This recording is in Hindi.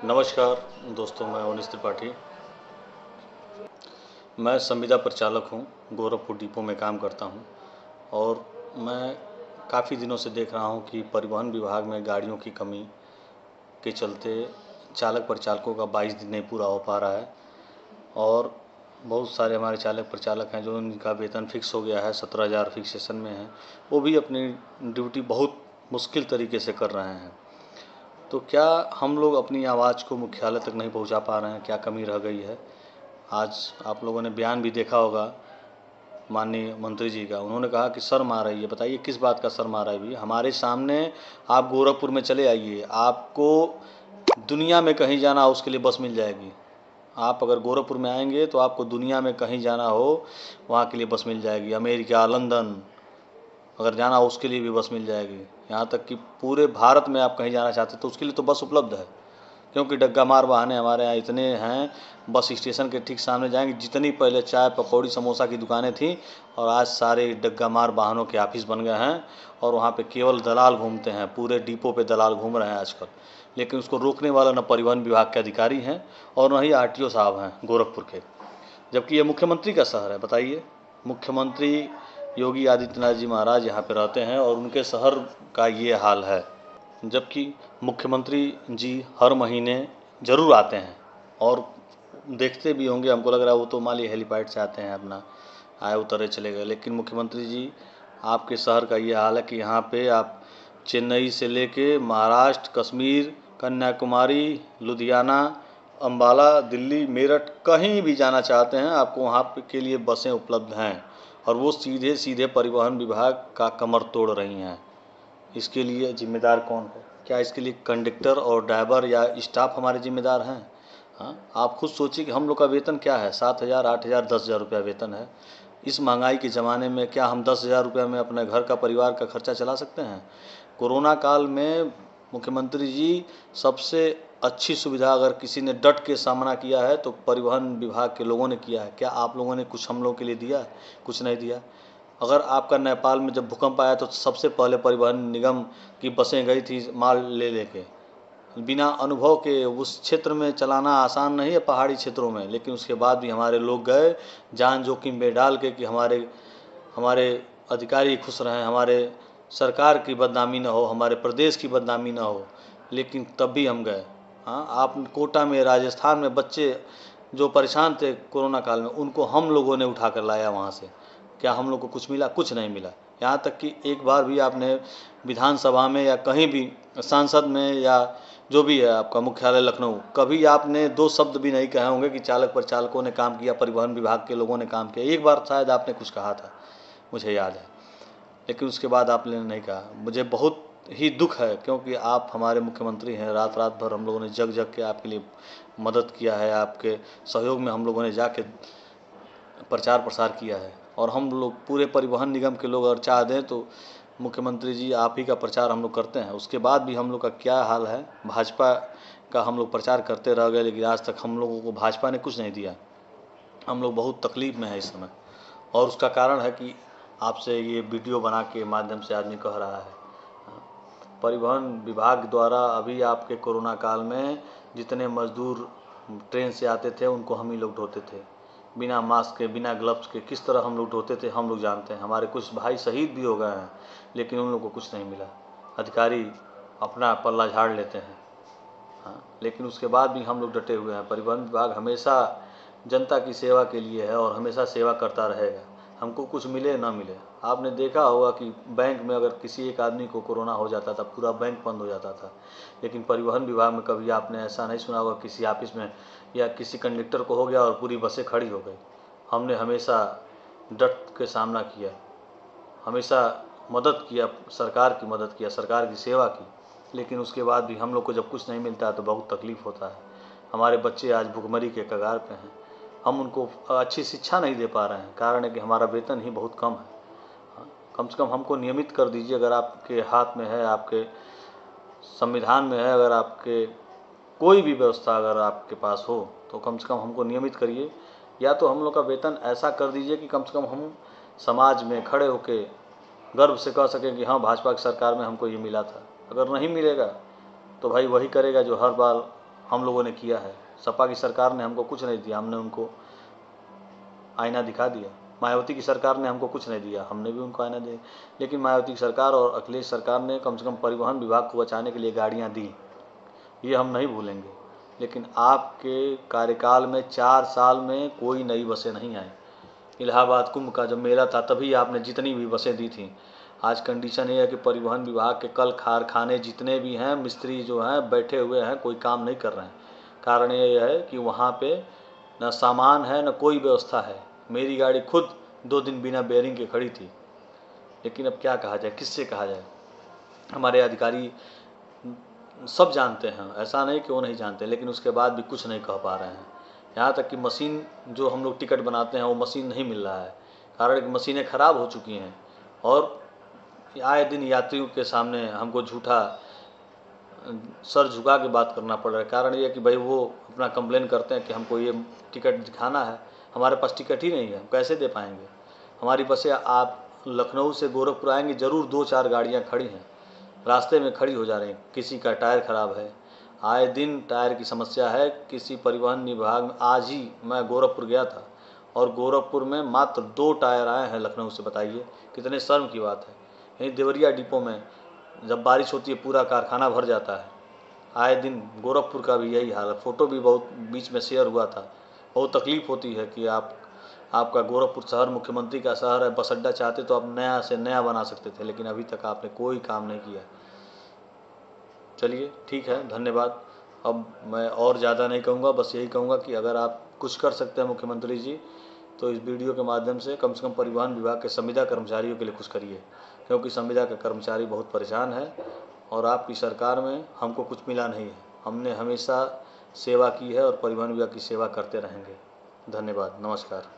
नमस्कार दोस्तों, मैं अवनीश त्रिपाठी। मैं संविदा प्रचालक हूँ, गोरखपुर डिपो में काम करता हूँ। और मैं काफ़ी दिनों से देख रहा हूँ कि परिवहन विभाग में गाड़ियों की कमी के चलते चालक परिचालकों का 22 दिन नहीं पूरा हो पा रहा है। और बहुत सारे हमारे चालक प्रचालक हैं जो उनका वेतन फिक्स हो गया है, 17,000 फिक्सेशन में है, वो भी अपनी ड्यूटी बहुत मुश्किल तरीके से कर रहे हैं। तो क्या हम लोग अपनी आवाज़ को मुख्यालय तक नहीं पहुंचा पा रहे हैं? क्या कमी रह गई है? आज आप लोगों ने बयान भी देखा होगा माननीय मंत्री जी का। उन्होंने कहा कि शर्म आ रही है। बताइए किस बात का शर्म आ रहा है? भी हमारे सामने आप गोरखपुर में चले आइए, आपको दुनिया में कहीं जाना हो उसके लिए बस मिल जाएगी। आप अगर गोरखपुर में आएंगे तो आपको दुनिया में कहीं जाना हो वहाँ के लिए बस मिल जाएगी। अमेरिका, लंदन अगर जाना हो उसके लिए भी बस मिल जाएगी। यहाँ तक कि पूरे भारत में आप कहीं जाना चाहते तो उसके लिए तो बस उपलब्ध है, क्योंकि डग्गा मार वाहने हमारे यहाँ इतने हैं। बस स्टेशन के ठीक सामने जाएंगे, जितनी पहले चाय पकौड़ी समोसा की दुकानें थी और आज सारे डग्गा मार वाहनों के ऑफिस बन गए हैं। और वहाँ पे केवल दलाल घूमते हैं, पूरे डिपो पे दलाल घूम रहे हैं आजकल। लेकिन उसको रोकने वाला न परिवहन विभाग के अधिकारी हैं और न ही आरटीओ साहब हैं गोरखपुर के, जबकि ये मुख्यमंत्री का शहर है। बताइए, मुख्यमंत्री योगी आदित्यनाथ जी महाराज यहाँ पे रहते हैं और उनके शहर का ये हाल है। जबकि मुख्यमंत्री जी हर महीने ज़रूर आते हैं और देखते भी होंगे, हमको लग रहा है वो तो माली हेलीपैड से आते हैं, अपना आए उतरे चले गए। लेकिन मुख्यमंत्री जी आपके शहर का ये हाल है कि यहाँ पे आप चेन्नई से लेके महाराष्ट्र, कश्मीर, कन्याकुमारी, लुधियाना, अम्बाला, दिल्ली, मेरठ कहीं भी जाना चाहते हैं आपको वहाँ के लिए बसें उपलब्ध हैं और वो सीधे सीधे परिवहन विभाग का कमर तोड़ रही हैं। इसके लिए जिम्मेदार कौन है? क्या इसके लिए कंडक्टर और ड्राइवर या स्टाफ हमारे जिम्मेदार हैं? हाँ, आप खुद सोचिए कि हम लोग का वेतन क्या है, 7,000, 8,000, 10,000 रुपया वेतन है। इस महंगाई के ज़माने में क्या हम 10,000 रुपये में अपने घर का, परिवार का खर्चा चला सकते हैं? कोरोना काल में मुख्यमंत्री जी सबसे अच्छी सुविधा अगर किसी ने डट के सामना किया है तो परिवहन विभाग के लोगों ने किया है। क्या आप लोगों ने कुछ हम लोगों के लिए दिया? कुछ नहीं दिया। अगर आपका नेपाल में जब भूकंप आया तो सबसे पहले परिवहन निगम की बसें गई थी माल ले लेके। बिना अनुभव के उस क्षेत्र में चलाना आसान नहीं है, पहाड़ी क्षेत्रों में, लेकिन उसके बाद भी हमारे लोग गए जान जोखिम में डाल के कि हमारे हमारे अधिकारी खुश रहें, हमारे सरकार की बदनामी ना हो, हमारे प्रदेश की बदनामी ना हो, लेकिन तब भी हम गए। हाँ, आप कोटा में, राजस्थान में बच्चे जो परेशान थे कोरोना काल में, उनको हम लोगों ने उठा कर लाया वहाँ से। क्या हम लोग को कुछ मिला? कुछ नहीं मिला। यहाँ तक कि एक बार भी आपने विधानसभा में या कहीं भी सांसद में या जो भी है आपका मुख्यालय लखनऊ, कभी आपने दो शब्द भी नहीं कहे होंगे कि चालक परिचालकों ने काम किया, परिवहन विभाग के लोगों ने काम किया। एक बार शायद आपने कुछ कहा था, मुझे याद है, लेकिन उसके बाद आपने नहीं कहा। मुझे बहुत ही दुख है, क्योंकि आप हमारे मुख्यमंत्री हैं। रात रात भर हम लोगों ने जग जग के आपके लिए मदद किया है, आपके सहयोग में हम लोगों ने जाके प्रचार प्रसार किया है। और हम लोग पूरे परिवहन निगम के लोग अगर चाह दें तो मुख्यमंत्री जी आप ही का प्रचार हम लोग करते हैं। उसके बाद भी हम लोग का क्या हाल है, भाजपा का हम लोग प्रचार करते रह गए, लेकिन आज तक हम लोगों को भाजपा ने कुछ नहीं दिया। हम लोग बहुत तकलीफ़ में है इस समय, और उसका कारण है कि आपसे ये वीडियो बना के माध्यम से आदमी कह रहा है। परिवहन विभाग द्वारा अभी आपके कोरोना काल में जितने मजदूर ट्रेन से आते थे उनको हम ही लोग ढोते थे, बिना मास्क के, बिना ग्लव्स के। किस तरह हम लोग ढोते थे हम लोग जानते हैं। हमारे कुछ भाई शहीद भी हो गए हैं, लेकिन उन लोगों को कुछ नहीं मिला। अधिकारी अपना पल्ला झाड़ लेते हैं। हाँ, लेकिन उसके बाद भी हम लोग डटे हुए हैं। परिवहन विभाग हमेशा जनता की सेवा के लिए है और हमेशा सेवा करता रहेगा, हमको कुछ मिले ना मिले। आपने देखा होगा कि बैंक में अगर किसी एक आदमी को कोरोना हो जाता था, पूरा बैंक बंद हो जाता था, लेकिन परिवहन विभाग में कभी आपने ऐसा नहीं सुना होगा किसी ऑफिस में या किसी कंडक्टर को हो गया और पूरी बसें खड़ी हो गई। हमने हमेशा डट के सामना किया, हमेशा मदद किया, सरकार की मदद किया, सरकार की सेवा की। लेकिन उसके बाद भी हम लोग को जब कुछ नहीं मिलता है तो बहुत तकलीफ़ होता है। हमारे बच्चे आज भुखमरी के कगार पे हैं, हम उनको अच्छी शिक्षा नहीं दे पा रहे हैं। कारण है कि हमारा वेतन ही बहुत कम है। हाँ, कम से कम हमको नियमित कर दीजिए। अगर आपके हाथ में है, आपके संविधान में है, अगर आपके कोई भी व्यवस्था अगर आपके पास हो तो कम से कम हमको नियमित करिए, या तो हम लोग का वेतन ऐसा कर दीजिए कि कम से कम हम समाज में खड़े होकर गर्व से कह सकें कि हाँ, भाजपा की सरकार में हमको ये मिला था। अगर नहीं मिलेगा तो भाई वही करेगा जो हर बार हम लोगों ने किया है। सपा की सरकार ने हमको कुछ नहीं दिया, हमने उनको आईना दिखा दिया। मायावती की सरकार ने हमको कुछ नहीं दिया, हमने भी उनको आईना दिया। लेकिन मायावती की सरकार और अखिलेश सरकार ने कम से कम परिवहन विभाग को बचाने के लिए गाड़ियाँ दी, ये हम नहीं भूलेंगे। लेकिन आपके कार्यकाल में 4 साल में कोई नई बसें नहीं आई। इलाहाबाद कुंभ का जब मेला था तभी आपने जितनी भी बसें दी थी। आज कंडीशन ये है कि परिवहन विभाग के कल कारखाने जितने भी हैं, मिस्त्री जो हैं बैठे हुए हैं, कोई काम नहीं कर रहे हैं। कारण ये है कि वहाँ पे न सामान है न कोई व्यवस्था है। मेरी गाड़ी खुद 2 दिन बिना बेयरिंग के खड़ी थी। लेकिन अब क्या कहा जाए, किससे कहा जाए। हमारे अधिकारी सब जानते हैं, ऐसा नहीं कि वो नहीं जानते, लेकिन उसके बाद भी कुछ नहीं कह पा रहे हैं। यहाँ तक कि मशीन जो हम लोग टिकट बनाते हैं वो मशीन नहीं मिल रहा है, कारण कि मशीनें ख़राब हो चुकी हैं। और आए दिन यात्रियों के सामने हमको झूठा सर झुका के बात करना पड़ रहा है। कारण ये कि भाई वो अपना कंप्लेन करते हैं कि हमको ये टिकट दिखाना है, हमारे पास टिकट ही नहीं है, हम कैसे दे पाएंगे। हमारी बसें आप लखनऊ से गोरखपुर आएंगी, ज़रूर 2-4 गाड़ियाँ खड़ी हैं, रास्ते में खड़ी हो जा रही हैं। किसी का टायर ख़राब है, आए दिन टायर की समस्या है। किसी परिवहन विभाग में आज ही मैं गोरखपुर गया था और गोरखपुर में मात्र 2 टायर आए हैं लखनऊ से। बताइए कितने शर्म की बात है। यहीं देवरिया डिपो में जब बारिश होती है पूरा कारखाना भर जाता है। आए दिन गोरखपुर का भी यही हाल है। फ़ोटो भी बहुत बीच में शेयर हुआ था। बहुत तकलीफ़ होती है कि आपका गोरखपुर शहर मुख्यमंत्री का शहर है, बस अड्डा चाहते तो आप नया से नया बना सकते थे, लेकिन अभी तक आपने कोई काम नहीं किया। चलिए ठीक है, धन्यवाद। अब मैं और ज़्यादा नहीं कहूँगा, बस यही कहूँगा कि अगर आप कुछ कर सकते हैं मुख्यमंत्री जी, तो इस वीडियो के माध्यम से कम परिवहन विभाग के संविदा कर्मचारियों के लिए कुछ करिए, क्योंकि संविदा का कर्मचारी बहुत परेशान है और आपकी सरकार में हमको कुछ मिला नहीं है। हमने हमेशा सेवा की है और परिवहन विभाग की सेवा करते रहेंगे। धन्यवाद, नमस्कार।